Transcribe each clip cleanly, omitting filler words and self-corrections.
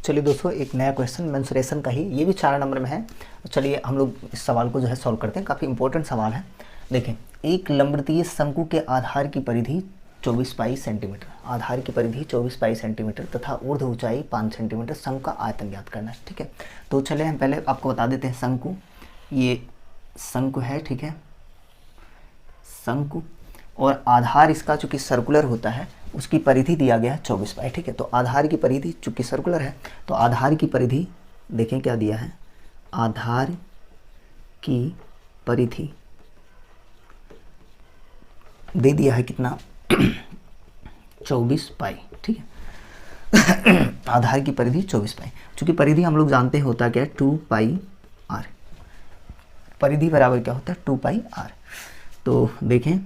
चलिए दोस्तों, एक नया क्वेश्चन मेंसुरेशन का ही, ये भी 4 नंबर में है। तो चलिए हम लोग इस सवाल को जो है सॉल्व करते हैं। काफ़ी इंपॉर्टेंट सवाल है। देखें, एक लंबवृत्तीय शंकु के आधार की परिधि 24 पाई सेंटीमीटर, आधार की परिधि 24 पाई सेंटीमीटर तथा ऊर्ध्व ऊंचाई 5 सेंटीमीटर, शंकु का आयतन ज्ञात करना है। ठीक है, तो चलिए हम पहले आपको बता देते हैं शंकु, ये शंकु है। ठीक है, शंकु, और आधार इसका चूंकि सर्कुलर होता है, उसकी परिधि दिया गया है 24 पाई। ठीक है, तो आधार की परिधि चूंकि सर्कुलर है, तो आधार की परिधि देखें क्या दिया है, आधार की परिधि दे दिया है कितना 24 पाई। ठीक है आधार की परिधि 24 पाई, चूंकि परिधि हम लोग जानते हैं होता क्या है 2 पाई आर, परिधि बराबर क्या होता है 2 पाई आर। तो देखें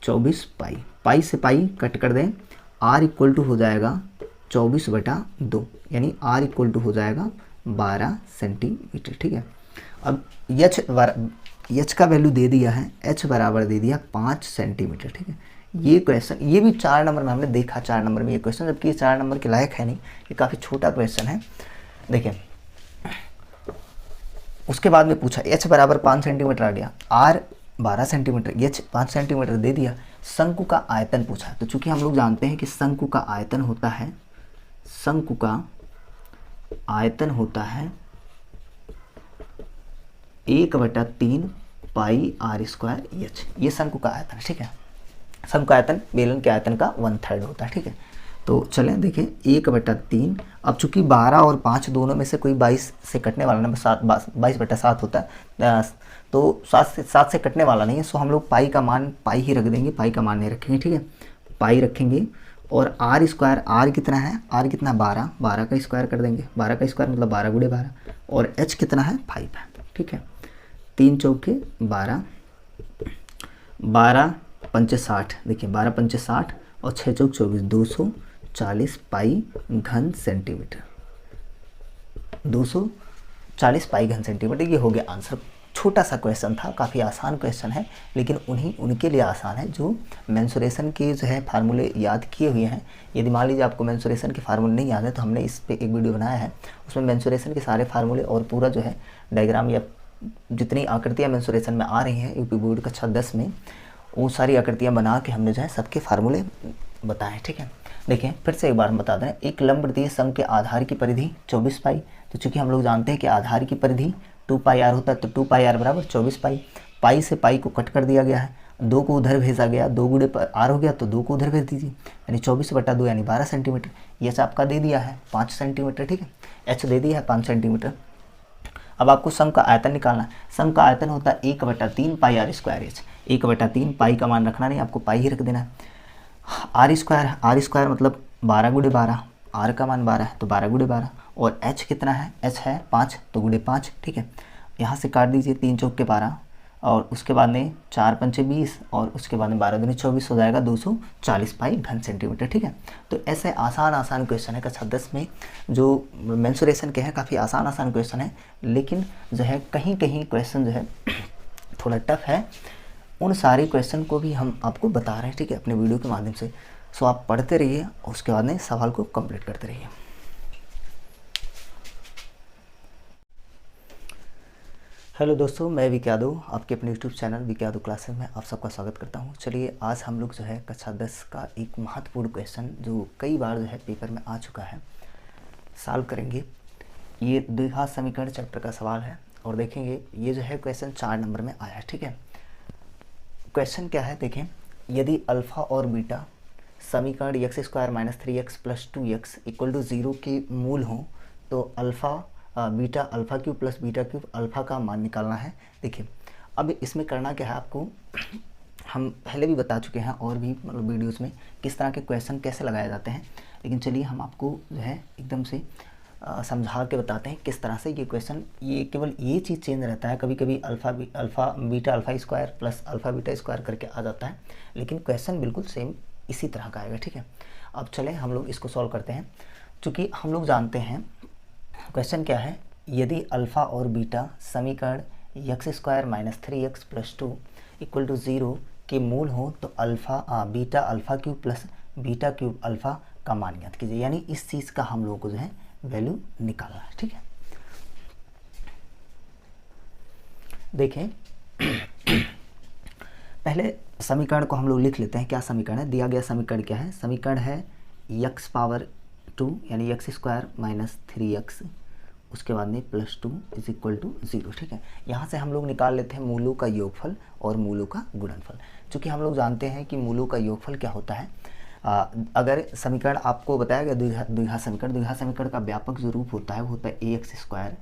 24 पाई, पाई से पाई कट कर दें, आर इक्वल टू हो जाएगा 24/2, यानी आर इक्वल टू हो जाएगा 12 सेंटीमीटर। ठीक है, अब एच का वैल्यू दे दिया है, एच बराबर दे दिया 5 सेंटीमीटर। ठीक है, ये क्वेश्चन ये भी 4 नंबर में हमने देखा, 4 नंबर में ये क्वेश्चन, जबकि ये 4 नंबर के लायक है नहीं, ये काफ़ी छोटा क्वेश्चन है। देखें, उसके बाद में पूछा एच बराबर 5 सेंटीमीटर आ गया, आर 12 सेंटीमीटर, एच 5 सेंटीमीटर दे दिया, शंकु का आयतन पूछा। तो चूंकि हम लोग जानते हैं कि शंकु का आयतन होता है, शंकु का आयतन होता है 1/3 पाई आर स्क्वायर एच, ये शंकु का आयतन है। ठीक है, शंकु का आयतन बेलन के आयतन का 1/3 होता है। ठीक है, तो चलें देखें 1/3, अब चूंकि 12 और 5 दोनों में से कोई 22 से कटने वाला नंबर 22/7 होता है, तो 7 से कटने वाला नहीं है, सो हम लोग पाई का मान पाई ही रख देंगे, पाई का मान नहीं रखेंगे। ठीक है, पाई रखेंगे, और आर स्क्वायर, आर कितना है, आर कितना 12 का स्क्वायर कर देंगे, 12 का स्क्वायर मतलब 12 × 12, और एच कितना है 5 है। ठीक है, 3 चौके 12, 12 पंचे 60, देखिए 12 पंचे 60 और 6 चौक 24, 240 पाई घन सेंटीमीटर, 240 पाई घन सेंटीमीटर, ये हो गया आंसर। छोटा सा क्वेश्चन था, काफ़ी आसान क्वेश्चन है, लेकिन उनके लिए आसान है जो मेंसुरेशन के जो है फार्मूले याद किए हुए हैं। यदि मान लीजिए आपको मेंसुरेशन के फार्मूले नहीं याद है, तो हमने इस पे एक वीडियो बनाया है, उसमें मेंसुरेशन के सारे फार्मूले और पूरा जो है डायग्राम या जितनी आकृतियाँ मेंसुरेशन में आ रही हैं यूपी बोर्ड कक्षा 10 में, वो सारी आकृतियाँ बना के हमने जो है सबके फार्मूले बताएं। ठीक है, देखें फिर से एक बार हम बता दें, एक लंबवृत्तीय शंकु के आधार की परिधि 24 पाई, तो चूंकि हम लोग जानते हैं कि आधार की परिधि 2 पाई आर होता है, तो 2 पाई आर बराबर 24 पाई, पाई से पाई को कट कर दिया गया है, 2 को उधर भेजा गया, 2 × आर हो गया, तो 2 को उधर भेज दीजिए, यानी 24/2 यानी 12 सेंटीमीटर। एच आपका दे दिया है 5 सेंटीमीटर। ठीक है, एच दे दिया है 5 सेंटीमीटर। अब आपको शंकु का आयतन निकालना है, शंकु का आयतन होता है 1/3 पाई आर स्क्वायर एच, 1/3 पाई का मान रखना नहीं, आपको पाई ही रख देना है। आर स्क्वायर मतलब 12 × 12, आर का मान 12 है तो 12 × 12, और एच कितना है, एच है 5 तो × 5। ठीक है, यहाँ से काट दीजिए, 3 चौके 12, और उसके बाद में 4 पंचे 20, और उसके बाद में 12 दूनी 24 हो जाएगा 240 पाई घन सेंटीमीटर। ठीक है, तो ऐसे आसान क्वेश्चन है कक्षा 10 में जो मेंसुरेशन के हैं, काफ़ी आसान क्वेश्चन है, लेकिन जो है कहीं क्वेश्चन जो है थोड़ा टफ है। उन सारे क्वेश्चन को भी हम आपको बता रहे हैं, ठीक है, अपने वीडियो के माध्यम से। सो आप पढ़ते रहिए, उसके बाद में सवाल को कंप्लीट करते रहिए। हेलो दोस्तों, मैं विकी यादव, आपके अपने YouTube channel Vicky Yadav classes में आप सबका स्वागत करता हूं। चलिए आज हम लोग जो है कक्षा 10 का एक महत्वपूर्ण क्वेश्चन जो कई बार जो है पेपर में आ चुका है, सॉल्व करेंगे। ये द्विघात समीकरण चैप्टर का सवाल है, और देखेंगे ये जो है क्वेश्चन 4 नंबर में आया है। ठीक है, क्वेश्चन क्या है देखें, यदि अल्फ़ा और बीटा समीकरण x² - 3x + 2x = 0 के मूल हों, तो beta alpha cube plus beta cube alpha का मान निकालना है। देखिए, अब इसमें करना क्या है आपको, हम पहले भी बता चुके हैं और भी मतलब वीडियोस में किस तरह के क्वेश्चन कैसे लगाए जाते हैं, लेकिन चलिए हम आपको जो है एकदम से समझा के बताते हैं किस तरह से ये क्वेश्चन, ये केवल ये चीज़ चेंज रहता है, कभी कभी alpha beta alpha square plus alpha beta square करके आ जाता है, लेकिन क्वेश्चन बिल्कुल सेम इसी तरह का आएगा। ठीक है, अब चलें हम लोग इसको सॉल्व करते हैं। चूँकि हम लोग जानते हैं क्वेश्चन क्या है, यदि अल्फ़ा और बीटा समीकरण x² - 3x + 2 = 0 के मूल हो, तो beta alpha cube plus beta cube alpha का मान ज्ञात कीजिए। यानी इस चीज़ का हम लोगों को जो है वैल्यू निकालना है। ठीक है, देखें पहले समीकरण को हम लोग लिख लेते हैं। क्या समीकरण है? दिया गया समीकरण क्या है? समीकरण है x पावर 2 यानी x स्क्वायर माइनस 3x, उसके बाद में प्लस 2 इज इक्वल टू 0। ठीक है, यहाँ से हम लोग निकाल लेते हैं मूलों का योगफल और मूलों का गुणनफल। चूँकि हम लोग जानते हैं कि मूलों का योगफल क्या होता है, अगर समीकरण आपको बताया गया द्विघात समीकरण का व्यापक जो रूप होता है वो होता है ax square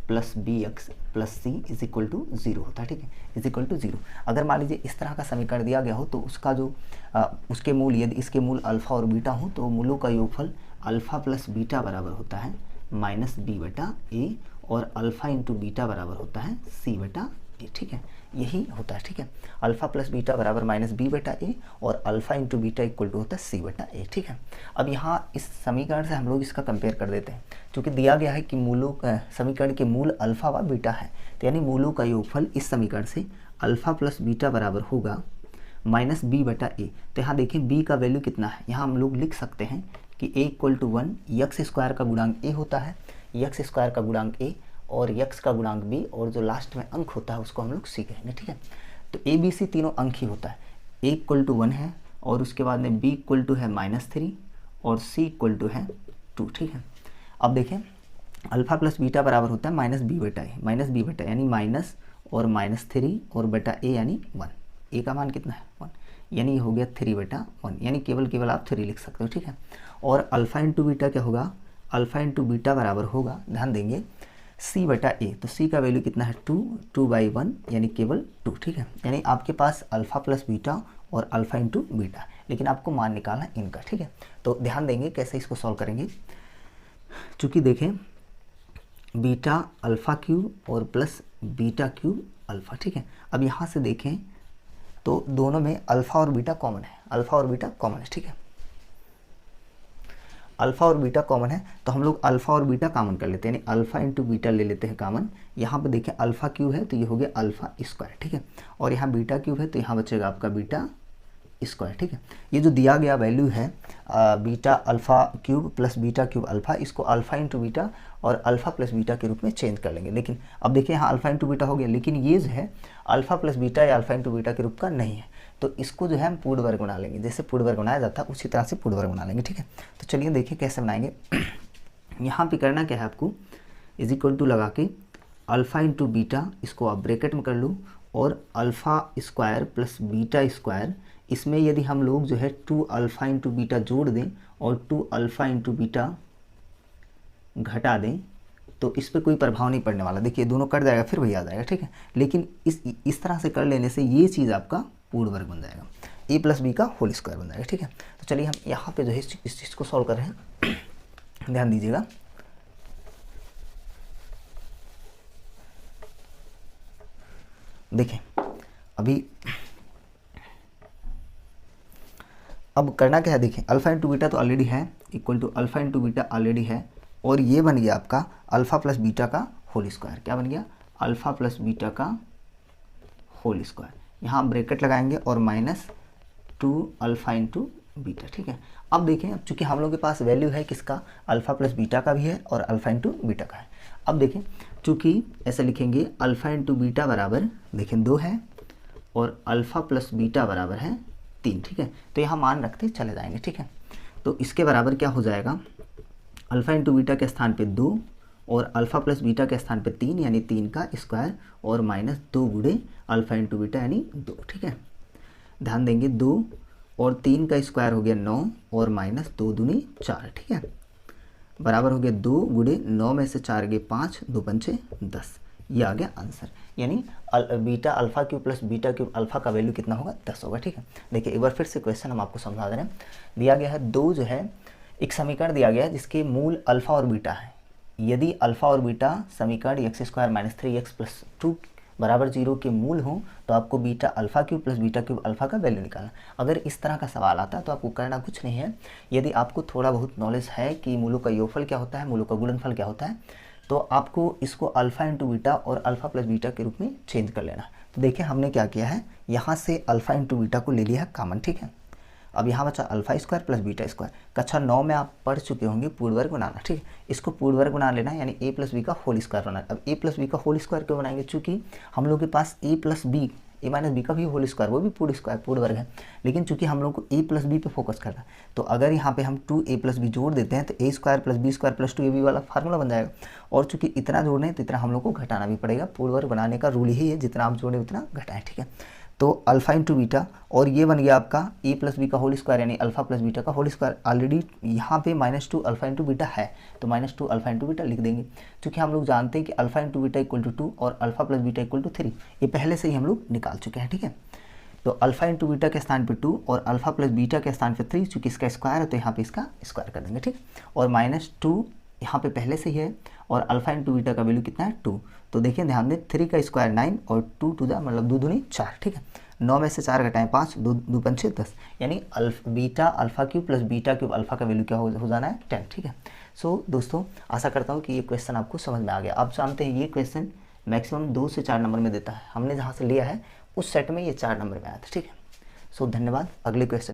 plus B X plus C is equal to 0 होता है। ठीक है, इज इक्वल टू 0। अगर मान लीजिए इस तरह का समीकरण दिया गया हो तो उसका जो उसके मूल, यदि इसके मूल अल्फ़ा और बीटा हो तो मूलों का योगफल अल्फ़ा प्लस बीटा बराबर होता है माइनस बी बटा ए, और अल्फ़ा इंटू बीटा बराबर होता है सी बटा ए। ठीक है, यही होता है। ठीक है, अल्फ़ा प्लस बीटा बराबर माइनस बी बटा ए और alpha into beta equal to होता है सी बटा ए। ठीक है, अब यहाँ इस समीकरण से हम लोग इसका कंपेयर कर देते हैं। क्योंकि दिया गया है कि मूलों समीकरण के मूल अल्फ़ा व बीटा है, तो यानी मूलों का योगफल इस समीकरण से अल्फ़ा प्लस बीटा बराबर होगा माइनस बी बटा ए। तो यहाँ देखें बी का वैल्यू कितना है, यहाँ हम लोग लिख सकते हैं कि ए इक्वल टू 1, यक्स स्क्वायर का गुणांक ए होता है, यक्स स्क्वायर का गुणांक ए और यक्स का गुणांक बी, और जो लास्ट में अंक होता है उसको हम लोग सी कहेंगे। ठीक है, तो ए बी सी तीनों अंक ही होता है। ए इक्वल टू 1 है और उसके बाद में बी इक्वल टू है -3 और सी इक्वल टू है 2। ठीक है, अब देखें अल्फ़ा प्लस बीटा बराबर होता है माइनस बी बटा ए यानी माइनस और -3 और बटा ए यानी 1। ए का मान कितना है? 1, यानी ये हो गया 3 बटा 1, यानी केवल आप 3 लिख सकते हो। ठीक है, और अल्फ़ा इंटू बीटा क्या होगा? अल्फ़ा इंटू बीटा बराबर होगा, ध्यान देंगे, सी बटा ए। तो सी का वैल्यू कितना है? 2/1 यानी केवल 2। ठीक है, यानी आपके पास अल्फ़ा प्लस बीटा और अल्फ़ा इंटू बीटा, लेकिन आपको मान निकालना इनका। ठीक है, तो ध्यान देंगे कैसे इसको सॉल्व करेंगे। चूँकि देखें बीटा अल्फ़ा क्यूब और प्लस बीटा क्यूब अल्फ़ा। ठीक है, अब यहाँ से देखें तो दोनों में अल्फ़ा और बीटा कॉमन है, अल्फ़ा और बीटा कॉमन है। ठीक है, अल्फ़ा और बीटा कॉमन है तो हम लोग अल्फ़ा और बीटा कॉमन कर लेते हैं, यानी अल्फ़ा इंटू बीटा ले लेते हैं कॉमन। यहाँ पे देखें अल्फ़ा क्यूब है तो ये हो गया अल्फ़ा स्क्वायर। ठीक है, और यहाँ बीटा क्यूब है तो यहाँ बचेगा आपका बीटा स्क्वायर। ठीक है, ये जो दिया गया वैल्यू है beta alpha cube plus beta cube alpha, इसको अल्फ़ा इंटू बीटा और अल्फ़ा प्लस बीटा के रूप में चेंज कर लेंगे। लेकिन अब देखिए यहाँ अल्फ़ा इंटू बीटा हो गया, लेकिन ये जो है अल्फ़ा प्लस बीटा या अल्फ़ा इंटू बीटा के रूप का नहीं है, तो इसको जो है हम पूर्ण वर्ग बना लेंगे। जैसे पूर्ण वर्ग बनाया जाता है उसी तरह से पूर्ण वर्ग बना लेंगे। ठीक है, तो चलिए देखिए कैसे बनाएंगे। यहाँ पे करना क्या है आपको, इज इक्वल टू लगा के अल्फ़ा इंटू बीटा, इसको आप ब्रैकेट में कर लो, और alpha square plus beta square, इसमें यदि हम लोग जो है 2 अल्फ़ा इंटू बीटा जोड़ दें और 2 अल्फ़ा इंटू बीटा घटा दें तो इस पर कोई प्रभाव नहीं पड़ने वाला। देखिए दोनों कट जाएगा फिर वही आ जाएगा। ठीक है, लेकिन इस तरह से कर लेने से ये चीज़ आपका पूर्ण वर्ग बन जाएगा, ए प्लस बी का होल स्क्वायर बन जाएगा। ठीक है, तो चलिए हम यहाँ पे जो है इस चीज़ को सॉल्व कर रहे हैं। ध्यान दीजिएगा, देखें अभी अब करना क्या है। देखें अल्फ़ा इंटू बीटा तो ऑलरेडी है, equal to alpha into beta already है, और ये बन गया आपका अल्फ़ा प्लस बीटा का होल स्क्वायर। क्या बन गया? अल्फ़ा प्लस बीटा का होल स्क्वायर। यहाँ ब्रैकेट लगाएंगे और -2 अल्फ़ा इंटू बीटा। ठीक है, अब देखें, अब चूँकि हम लोग के पास वैल्यू है किसका, अल्फ़ा प्लस बीटा का भी है और अल्फ़ा इंटू बीटा का है। अब देखें चूँकि ऐसे लिखेंगे अल्फ़ा इंटू बीटा बराबर, देखें 2 है, और अल्फ़ा प्लस बीटा बराबर है 3। ठीक है, तो यहाँ मान रखते चले जाएंगे। ठीक है, तो इसके बराबर क्या हो जाएगा, अल्फ़ा इंटू बीटा के स्थान पे 2 और अल्फ़ा प्लस बीटा के स्थान पे 3 यानी 3 का स्क्वायर, और -2 गुणे अल्फ़ा इंटू बीटा यानी 2। ठीक है, ध्यान देंगे 2 और 3 का स्क्वायर हो गया 9 और -2 दूनी 4। ठीक है, बराबर हो गया 2 गुणे 9 में से 4 गए 5, 2 पंचे 10। ये आ गया आंसर, यानी beta alpha cube plus beta cube alpha का वैल्यू कितना होगा, 10 होगा। ठीक है, देखिए एक बार फिर से क्वेश्चन हम आपको समझा दे रहे हैं। दिया गया है दो जो है एक समीकरण दिया गया है जिसके मूल अल्फ़ा और बीटा है। यदि अल्फ़ा और बीटा समीकरण x स्क्वायर -3x + 2 बराबर 0 के मूल हों तो आपको beta alpha cube plus beta cube alpha का वैल्यू निकालना। अगर इस तरह का सवाल आता है तो आपको करना कुछ नहीं है। यदि आपको थोड़ा बहुत नॉलेज है कि मूलों का योगफल क्या होता है, मूलों का गुणनफल क्या होता है, तो आपको इसको अल्फ़ा इंटू बीटा और अल्फ़ा प्लस बीटा के रूप में चेंज कर लेना। तो देखिए हमने क्या किया है, यहाँ से अल्फ़ा इंटू बीटा को ले लिया है कॉमन। ठीक है, अब यहाँ बचा alpha square plus beta square. कक्षा 9 में आप पढ़ चुके होंगे पूर्ण वर्ग बनाना, ठीक है। इसको पूर्ण वर्ग बना लेना, यानी ए प्लस बी का होल स्क्वायर बनाना। अब ए प्लस बी का होल स्क्वायर क्यों बनाएंगे, चूँकि हम लोग के पास ए प्लस बी, ए माइनस बी का भी होल स्क्वायर, वो भी पूर्ण स्क्वायर पूर्ण वर्ग है, लेकिन चूंकि हम लोग को ए प्लस बी पे फोकस करना है, तो अगर यहाँ पे हम 2a प्लस बी जोड़ देते हैं तो A square plus B square plus 2ab वाला फार्मूला बन जाएगा। और चूंकि इतना जोड़ना है तो इतना हम लोग को घटाना भी पड़ेगा। पूर्ण वर्ग बनाने का रूल यही है, जितना आप जोड़े उतना घटाएं, ठीक है। तो अल्फा इंटू बीटा, और ये बन गया आपका ए प्लस बी का होल स्क्वायर, यानी अल्फा प्लस बीटा का होल स्क्वायर। ऑलरेडी यहाँ पे -2 अल्फा इंटू बीटा है, तो -2 अल्फा इंटू बीटा लिख देंगे। क्योंकि हम लोग जानते हैं कि alpha into beta equal to 2 और alpha plus beta equal to 3, ये पहले से ही हम लोग निकाल चुके हैं, ठीक है। तो अल्फा इंटू बीटा के स्थान पे 2 और अल्फा प्लस बीटा के स्थान पे 3, चूँकि इसका स्क्वायर है तो यहाँ पे इसका स्क्वायर कर देंगे, ठीक। और -2 यहाँ पे पहले से ही है, और अल्फा इंटू बीटा का वैल्यू कितना है 2। तो देखिए ध्यान दें, 3 का स्क्वायर 9 और 2 टू द मतलब 2 दूनी 4, ठीक है। 9 में से 4 घटाएं 5, 2 पंचे 10, यानी beta alpha cube plus beta cube alpha का वैल्यू क्या हो जाना है 10, ठीक है। सो दोस्तों आशा करता हूँ कि ये क्वेश्चन आपको समझ में आ गया। आप जानते हैं ये क्वेश्चन मैक्सिमम 2 से 4 नंबर में देता है, हमने जहाँ से लिया है उस सेट में ये 4 नंबर में आया था, ठीक है। सो धन्यवाद। अगले क्वेश्चन